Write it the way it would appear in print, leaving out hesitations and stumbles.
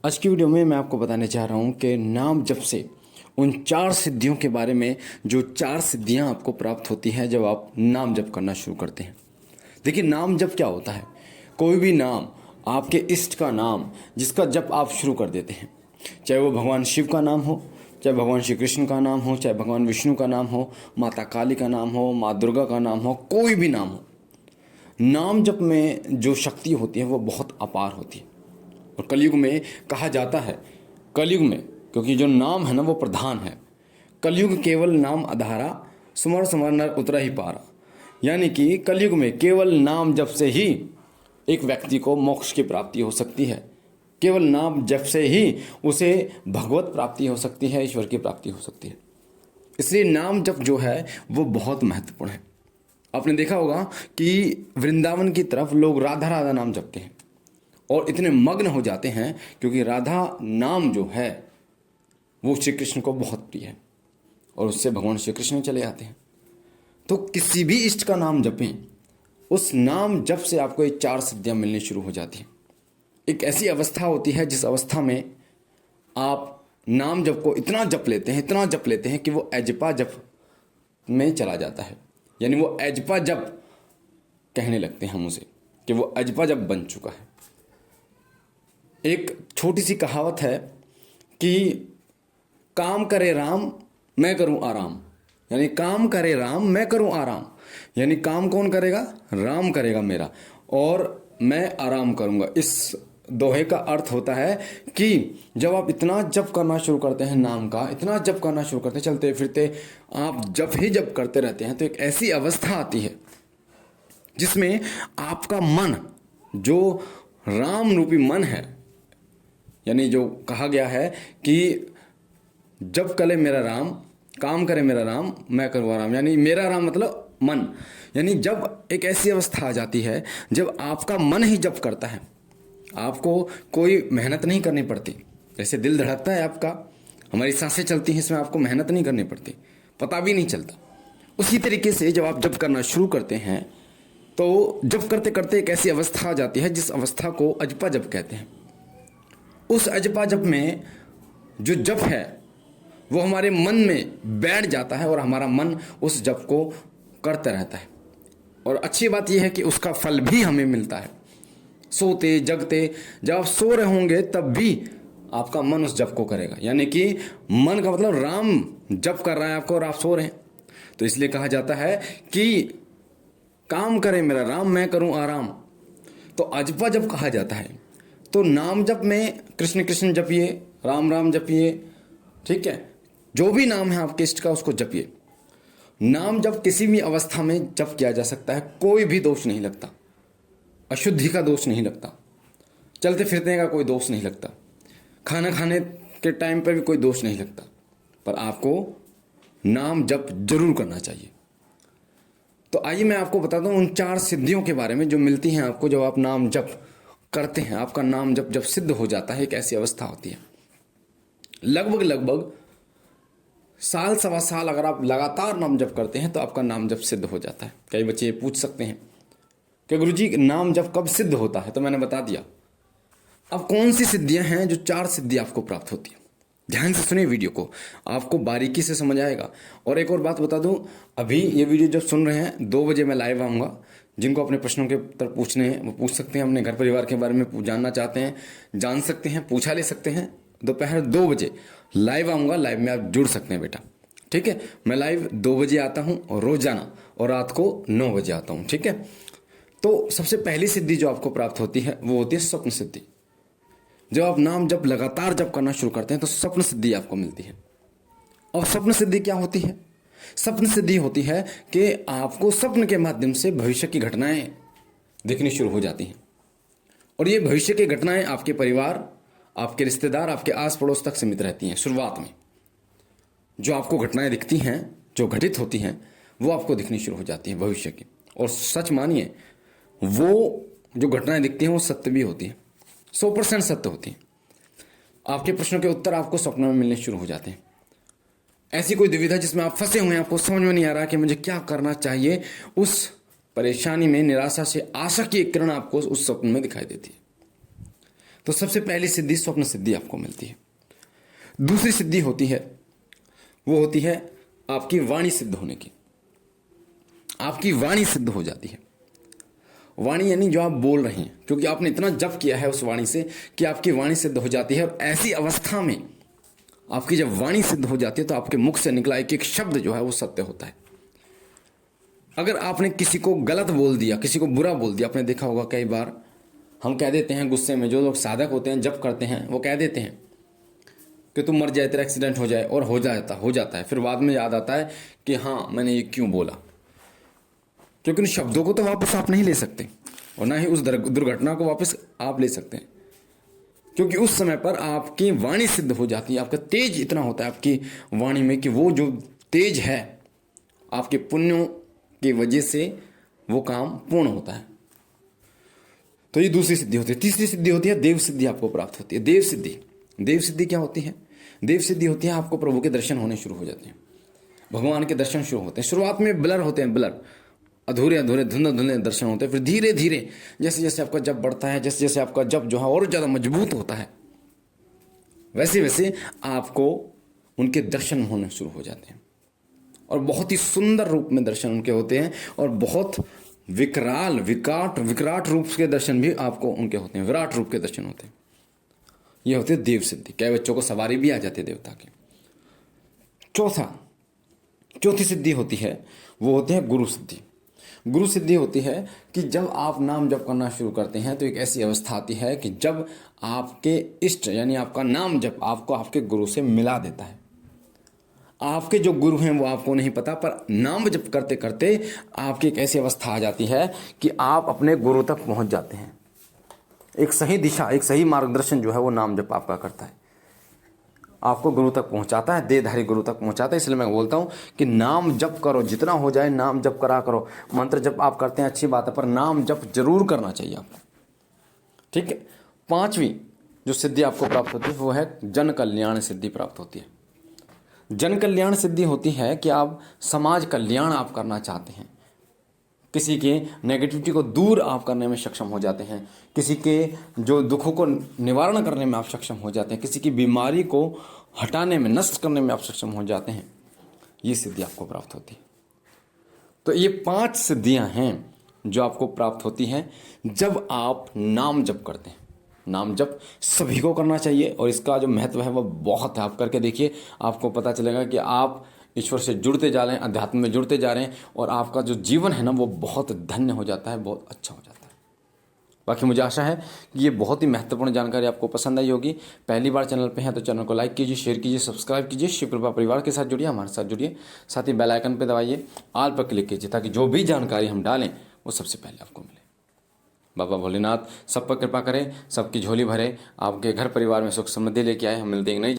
आज की वीडियो में मैं आपको बताने जा रहा हूं कि नाम जप से उन 4 सिद्धियों के बारे में, जो 4 सिद्धियां आपको प्राप्त होती हैं जब आप नाम जप करना शुरू करते हैं। देखिए, नाम जप क्या होता है। कोई भी नाम, आपके इष्ट का नाम जिसका जप आप शुरू कर देते हैं, चाहे वो भगवान शिव का नाम हो, चाहे भगवान श्री कृष्ण का नाम हो, चाहे भगवान विष्णु का नाम हो, माता काली का नाम हो, माँ दुर्गा का नाम हो, कोई भी नाम हो, नाम जप में जो शक्ति होती है वो बहुत अपार होती है। और कलयुग में कहा जाता है, कलयुग में, क्योंकि जो नाम है ना वो प्रधान है। कलयुग केवल नाम आधारा, सुमर सुमर नर उतरा ही पारा। यानी कि कलयुग में केवल नाम जप से ही एक व्यक्ति को मोक्ष की प्राप्ति हो सकती है। केवल नाम जप से ही उसे भगवत प्राप्ति हो सकती है, ईश्वर की प्राप्ति हो सकती है। इसलिए नाम जप जो है वो बहुत महत्वपूर्ण है। आपने देखा होगा कि वृंदावन की तरफ लोग राधा राधा नाम जपते हैं और इतने मग्न हो जाते हैं, क्योंकि राधा नाम जो है वो श्री कृष्ण को बहुत प्रिय है और उससे भगवान श्री कृष्ण चले आते हैं। तो किसी भी इष्ट का नाम जपें, उस नाम जप से आपको ये 4 सिद्धियां मिलनी शुरू हो जाती हैं। एक ऐसी अवस्था होती है जिस अवस्था में आप नाम जप को इतना जप लेते हैं कि वो अजपा जप में चला जाता है। यानी वो अजपा जप कहने लगते हैं हम उसे, कि वो अजपा जप बन चुका है। एक छोटी सी कहावत है कि काम करे राम मैं करूं आराम। यानी काम करे राम मैं करूं आराम। यानी काम कौन करेगा? राम करेगा मेरा, और मैं आराम करूंगा। इस दोहे का अर्थ होता है कि जब आप इतना जप करना शुरू करते हैं, नाम का इतना जप करना शुरू करते हैं, चलते फिरते आप जप ही जप करते रहते हैं, तो एक ऐसी अवस्था आती है जिसमें आपका मन, जो राम रूपी मन है, यानी जो कहा गया है कि जब करे मेरा राम, काम करे मेरा राम, मैं करूँ आराम। यानी मेरा राम मतलब मन। यानी जब एक ऐसी अवस्था आ जाती है जब आपका मन ही जप करता है, आपको कोई मेहनत नहीं करनी पड़ती। जैसे दिल धड़कता है आपका, हमारी सांसें चलती हैं, इसमें आपको मेहनत नहीं करनी पड़ती, पता भी नहीं चलता। उसी तरीके से जब आप जप करना शुरू करते हैं तो जप करते करते एक ऐसी अवस्था आ जाती है जिस अवस्था को अजपा जप कहते हैं। उस अजपा जप में जो जप है वो हमारे मन में बैठ जाता है और हमारा मन उस जप को करता रहता है। और अच्छी बात यह है कि उसका फल भी हमें मिलता है। सोते जगते, जब आप सो रहे होंगे तब भी आपका मन उस जप को करेगा। यानी कि मन का मतलब राम जप कर रहा है आपको और आप सो रहे हैं। तो इसलिए कहा जाता है कि काम करे मेरा राम मैं करूं आराम। तो अजपा जप कहा जाता है। तो नाम जप में कृष्ण कृष्ण जपिए, राम राम जपिए, ठीक है, जो भी नाम है आपके इष्ट का उसको जपिए। नाम जप किसी भी अवस्था में जप किया जा सकता है, कोई भी दोष नहीं लगता। अशुद्धि का दोष नहीं लगता, चलते फिरते का कोई दोष नहीं लगता, खाना खाने के टाइम पर भी कोई दोष नहीं लगता। पर आपको नाम जप जरूर करना चाहिए। तो आइए मैं आपको बताता हूं उन 4 सिद्धियों के बारे में जो मिलती हैं आपको जब आप नाम जप करते हैं। आपका नाम जब सिद्ध हो जाता है, एक ऐसी अवस्था होती है। लगभग साल सवा साल अगर आप लगातार नाम जप करते हैं तो आपका नाम जप सिद्ध हो जाता है। कई बच्चे पूछ सकते हैं कि गुरुजी नाम जप कब सिद्ध होता है? तो मैंने बता दिया। अब कौन सी सिद्धियां हैं जो 4 सिद्धि आपको प्राप्त होती है? ध्यान से सुनिए वीडियो को, आपको बारीकी से समझ आएगा। और एक और बात बता दूं, अभी ये वीडियो जब सुन रहे हैं 2 बजे मैं लाइव आऊँगा। जिनको अपने प्रश्नों के उत्तर पूछने हैं वो पूछ सकते हैं, अपने घर परिवार के बारे में जानना चाहते हैं जान सकते हैं, पूछा ले सकते हैं। दोपहर 2 बजे लाइव आऊँगा, लाइव में आप जुड़ सकते हैं बेटा, ठीक है। मैं लाइव 2 बजे आता हूँ और रोजाना, और रात को 9 बजे आता हूँ, ठीक है। तो सबसे पहली सिद्धि जो आपको प्राप्त होती है वो होती है स्वप्न सिद्धि। जब आप नाम जब लगातार जब करना शुरू करते हैं तो स्वप्न सिद्धि आपको मिलती है। और स्वप्न सिद्धि क्या होती है? स्वप्न सिद्धि होती है कि आपको स्वप्न के माध्यम से भविष्य की घटनाएं दिखनी शुरू हो जाती हैं। और ये भविष्य की घटनाएं आपके परिवार, आपके रिश्तेदार, आपके आस पड़ोस तक सीमित रहती हैं। शुरुआत में जो आपको घटनाएं दिखती हैं, जो घटित होती हैं, वो आपको दिखनी शुरू हो जाती हैं भविष्य की। और सच मानिए, वो जो घटनाएं दिखती हैं वो सत्य भी होती हैं, 100% सत्य होती हैं। आपके प्रश्नों के उत्तर आपको स्वप्न में मिलने शुरू हो जाते हैं। ऐसी कोई दुविधा जिसमें आप फंसे हुए हैं, आपको समझ में नहीं आ रहा कि मुझे क्या करना चाहिए, उस परेशानी में, निराशा से आशा की एक किरण आपको उस स्वप्न में दिखाई देती है। तो सबसे पहली सिद्धि स्वप्न सिद्धि आपको मिलती है। दूसरी सिद्धि होती है, वो होती है आपकी वाणी सिद्ध होने की। आपकी वाणी सिद्ध हो जाती है। वाणी यानी जो आप बोल रहे हैं, क्योंकि आपने इतना जप किया है उस वाणी से कि आपकी वाणी सिद्ध हो जाती है। और ऐसी अवस्था में आपकी जब वाणी सिद्ध हो जाती है तो आपके मुख से निकला एक एक शब्द जो है वो सत्य होता है। अगर आपने किसी को गलत बोल दिया, किसी को बुरा बोल दिया, आपने देखा होगा कई बार हम कह देते हैं गुस्से में, जो लोग साधक होते हैं जप करते हैं वो कह देते हैं कि तू मर जाए, तेरा एक्सीडेंट हो जाए, और हो जाता है। फिर बाद में याद आता है कि हाँ मैंने ये क्यों बोला, क्योंकि उन शब्दों को तो वापस आप नहीं ले सकते और ना ही उस दुर्घटना को वापस आप ले सकते हैं, क्योंकि उस समय पर आपकी वाणी सिद्ध हो जाती है। आपका तेज इतना होता है आपकी वाणी में कि वो जो तेज है आपके पुण्यों की वजह से वो काम पूर्ण होता है। तो ये दूसरी सिद्धि होती है। तीसरी सिद्धि होती है देव सिद्धि, आपको प्राप्त होती है। देव सिद्धि, देव सिद्धि क्या होती है? देव सिद्धि होती है आपको प्रभु के दर्शन होने शुरू हो जाते हैं, भगवान के दर्शन शुरू होते हैं। शुरुआत में ब्लर होते हैं, ब्लर, अधूरे अधूरे धुंधले धुंधले दर्शन होते हैं। फिर धीरे धीरे जैसे जैसे आपका जप बढ़ता है, जैसे जैसे आपका जप जो है और ज़्यादा मजबूत होता है, वैसे वैसे आपको उनके दर्शन होने शुरू हो जाते हैं। और बहुत ही सुंदर रूप में दर्शन उनके होते हैं, और बहुत विकराट रूप के दर्शन भी आपको उनके होते हैं, विराट रूप के दर्शन होते हैं। ये होते हैं देव सिद्धि। कई बच्चों को सवारी भी आ जाती है देवता की। चौथी सिद्धि होती है, वो होती है गुरु सिद्धि। गुरु सिद्धि होती है कि जब आप नाम जप करना शुरू करते हैं तो एक ऐसी अवस्था आती है कि जब आपके इष्ट यानी आपका नाम जप आपको आपके गुरु से मिला देता है। आपके जो गुरु हैं वो आपको नहीं पता, पर नाम जप करते करते आपकी एक ऐसी अवस्था आ जाती है कि आप अपने गुरु तक पहुंच जाते हैं। एक सही दिशा, एक सही मार्गदर्शन जो है वो नाम जप आपका करता है, आपको गुरु तक पहुंचाता है, देहधारी गुरु तक पहुंचाता है। इसलिए मैं बोलता हूं कि नाम जप करो, जितना हो जाए नाम जप करा करो। मंत्र जप आप करते हैं अच्छी बात है, पर नाम जप जरूर करना चाहिए आपको, ठीक है। पांचवी जो सिद्धि आपको प्राप्त होती है वो है जन कल्याण सिद्धि प्राप्त होती है। जन कल्याण सिद्धि होती है कि आप समाज कल्याण आप करना चाहते हैं, किसी के नेगेटिविटी को दूर आप करने में सक्षम हो जाते हैं, किसी के जो दुखों को निवारण करने में आप सक्षम हो जाते हैं, किसी की बीमारी को हटाने में, नष्ट करने में आप सक्षम हो जाते हैं। ये सिद्धि आपको प्राप्त होती है। तो ये 5 सिद्धियां हैं जो आपको प्राप्त होती हैं जब आप नाम जप करते हैं। नाम जप सभी को करना चाहिए और इसका जो महत्व है वो बहुत है। आप करके देखिए, आपको पता चलेगा कि आप ईश्वर से जुड़ते जा रहे हैं, अध्यात्म में जुड़ते जा रहे हैं, और आपका जो जीवन है ना वो बहुत धन्य हो जाता है, बहुत अच्छा हो जाता है। बाकी मुझे आशा है कि ये बहुत ही महत्वपूर्ण जानकारी आपको पसंद आई होगी। पहली बार चैनल पे हैं तो चैनल को लाइक कीजिए, शेयर कीजिए, सब्सक्राइब कीजिए। शिव कृपा परिवार के साथ जुड़िए, हमारे साथ जुड़िए। साथ ही बेल आइकन पर दबाइए, ऑल पर क्लिक कीजिए, ताकि जो भी जानकारी हम डालें वो सबसे पहले आपको मिले। बाबा भोलेनाथ सब पर कृपा करें, सबकी झोली भरे, आपके घर परिवार में सुख समृद्धि लेके आए। हम मिलते हैं नई